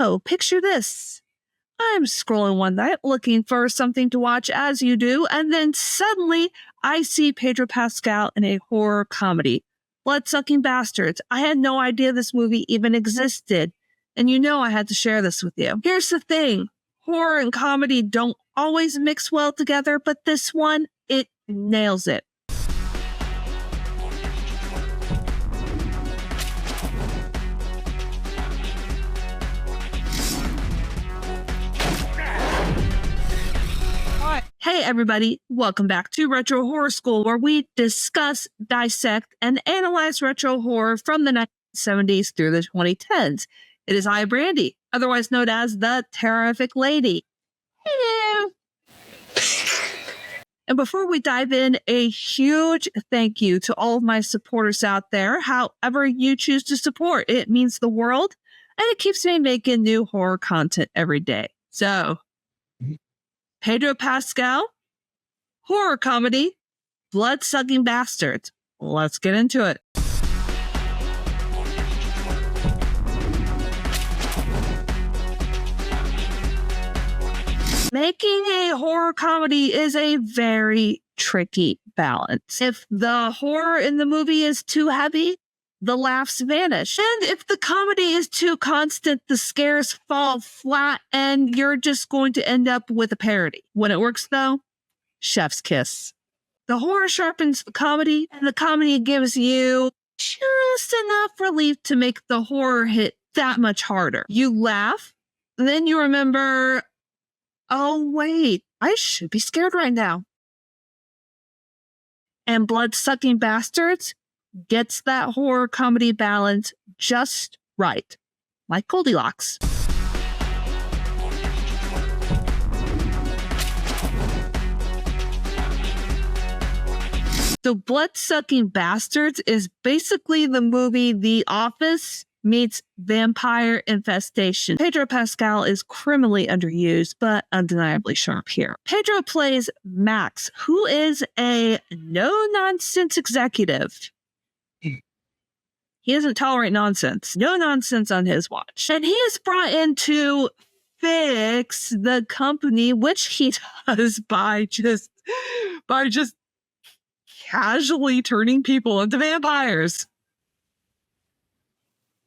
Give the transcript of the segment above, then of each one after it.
So picture this. I'm scrolling one night looking for something to watch as you do, and then suddenly I see Pedro Pascal in a horror comedy, Bloodsucking Bastards. I had no idea this movie even existed, and you know I had to share this with you. Here's the thing. Horror and comedy don't always mix well together, but this one, it nails it. Hey everybody, welcome back to Retro Horror School, where we discuss, dissect, and analyze retro horror from the 1970s through the 2010s. It is I, Brandy, otherwise known as the Terrorific Lady. Hello! And before we dive in, a huge thank you to all of my supporters out there. However you choose to support, it means the world, and it keeps me making new horror content every day. So, Pedro Pascal, horror comedy, Bloodsucking Bastards. Let's get into it. Making a horror comedy is a very tricky balance. If the horror in the movie is too heavy, the laughs vanish. And if the comedy is too constant, the scares fall flat and you're just going to end up with a parody. When it works though, chef's kiss. The horror sharpens the comedy, and the comedy gives you just enough relief to make the horror hit that much harder. You laugh, then you remember, oh wait, I should be scared right now. And Bloodsucking Bastards gets that horror comedy balance just right, like Goldilocks. So Bloodsucking Bastards is basically the movie The Office meets Vampire Infestation. Pedro Pascal is criminally underused, but undeniably sharp here. Pedro plays Max, who is a no-nonsense executive. He doesn't tolerate nonsense. No nonsense on his watch. And he is brought in to fix the company, which he does by just casually turning people into vampires.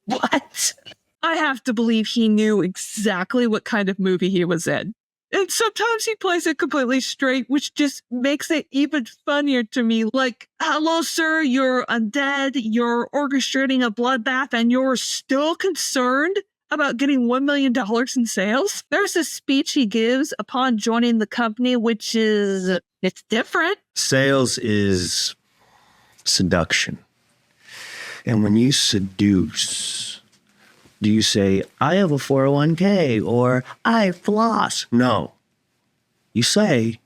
What? I have to believe he knew exactly what kind of movie he was in. And sometimes he plays it completely straight, which just makes it even funnier to me. Like, hello, sir, you're undead, you're orchestrating a bloodbath, and you're still concerned about getting $1 million in sales? There's a speech he gives upon joining the company, which is, it's different. Sales is seduction. And when you seduce, do you say, I have a 401k or I floss? No. You say,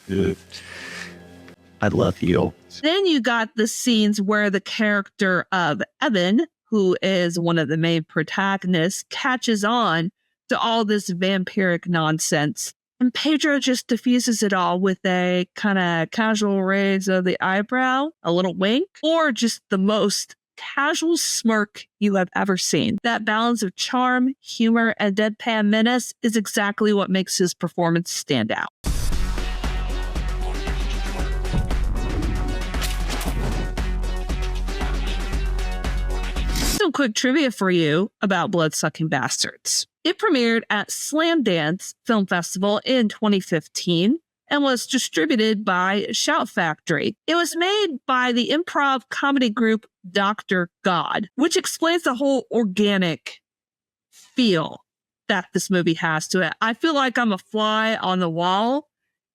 I love you. Then you got the scenes where the character of Evan, who is one of the main protagonists, catches on to all this vampiric nonsense. And Pedro just diffuses it all with a kind of casual raise of the eyebrow, a little wink, or just the most casual smirk you have ever seen. That balance of charm, humor, and deadpan menace is exactly what makes his performance stand out. Some quick trivia for you about Bloodsucking Bastards. It premiered at Slamdance Film Festival in 2015 and was distributed by Shout Factory. It was made by the improv comedy group Dr. God, which explains the whole organic feel that this movie has to it. I feel like I'm a fly on the wall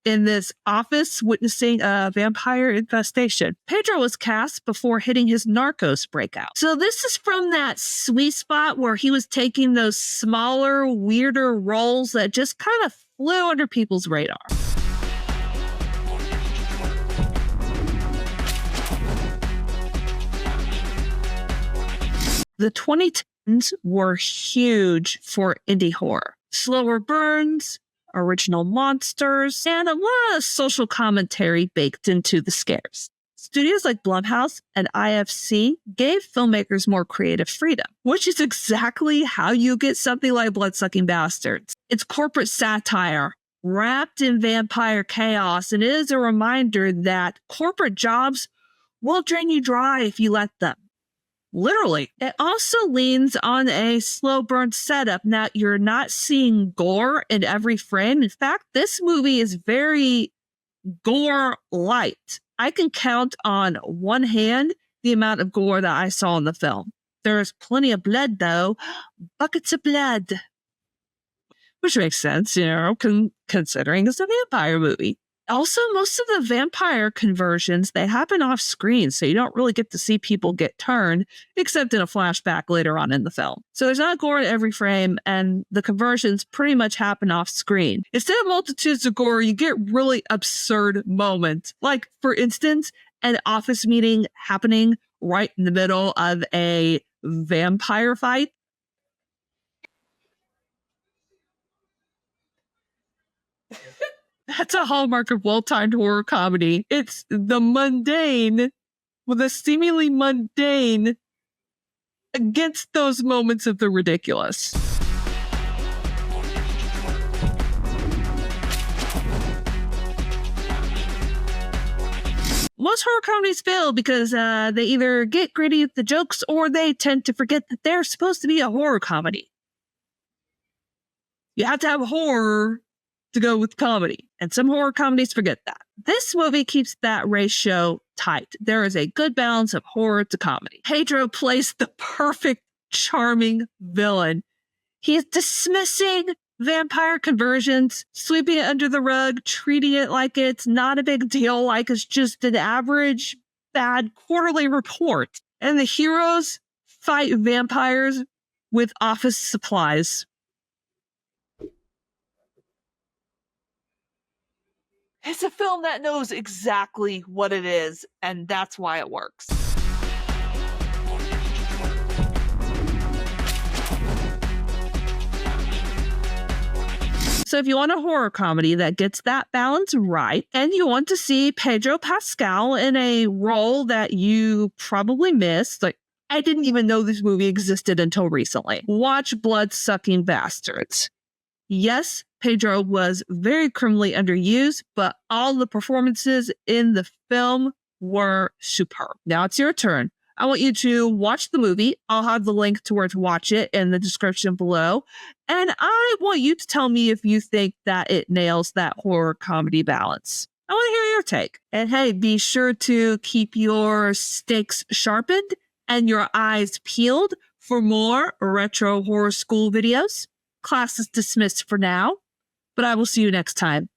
in this office witnessing a vampire infestation. Pedro was cast before hitting his Narcos breakout. So this is from that sweet spot where he was taking those smaller, weirder roles that just kind of flew under people's radar. The 2010s were huge for indie horror. Slower burns, original monsters, and a lot of social commentary baked into the scares. Studios like Blumhouse and IFC gave filmmakers more creative freedom, which is exactly how you get something like Bloodsucking Bastards. It's corporate satire wrapped in vampire chaos, and it is a reminder that corporate jobs will drain you dry if you let them. Literally. It also leans on a slow burn setup. Now, you're not seeing gore in every frame. In fact, this movie is very gore light. I can count on one hand the amount of gore that I saw in the film. There's plenty of blood, though. Buckets of blood. Which makes sense, considering it's a vampire movie. Also, most of the vampire conversions, they happen off screen, so you don't really get to see people get turned, except in a flashback later on in the film. So there's not gore in every frame, and the conversions pretty much happen off screen. Instead of multitudes of gore, you get really absurd moments. Like, for instance, an office meeting happening right in the middle of a vampire fight. That's a hallmark of well-timed horror comedy. It's the mundane with a seemingly mundane against those moments of the ridiculous. Most horror comedies fail because they either get gritty with the jokes or they tend to forget that they're supposed to be a horror comedy. You have to have horror to go with comedy, and some horror comedies forget that. This movie keeps that ratio tight. There is a good balance of horror to comedy. Pedro plays the perfect, charming villain. He is dismissing vampire conversions, sweeping it under the rug, treating it like it's not a big deal, like it's just an average bad quarterly report. And the heroes fight vampires with office supplies. It's a film that knows exactly what it is, and that's why it works. So if you want a horror comedy that gets that balance right, and you want to see Pedro Pascal in a role that you probably missed, like, I didn't even know this movie existed until recently, watch Bloodsucking Bastards. Yes, Pedro was very criminally underused, but all the performances in the film were superb. Now it's your turn. I want you to watch the movie. I'll have the link to where to watch it in the description below. And I want you to tell me if you think that it nails that horror comedy balance. I want to hear your take. And hey, be sure to keep your stakes sharpened and your eyes peeled for more retro horror school videos. Class is dismissed for now, but I will see you next time.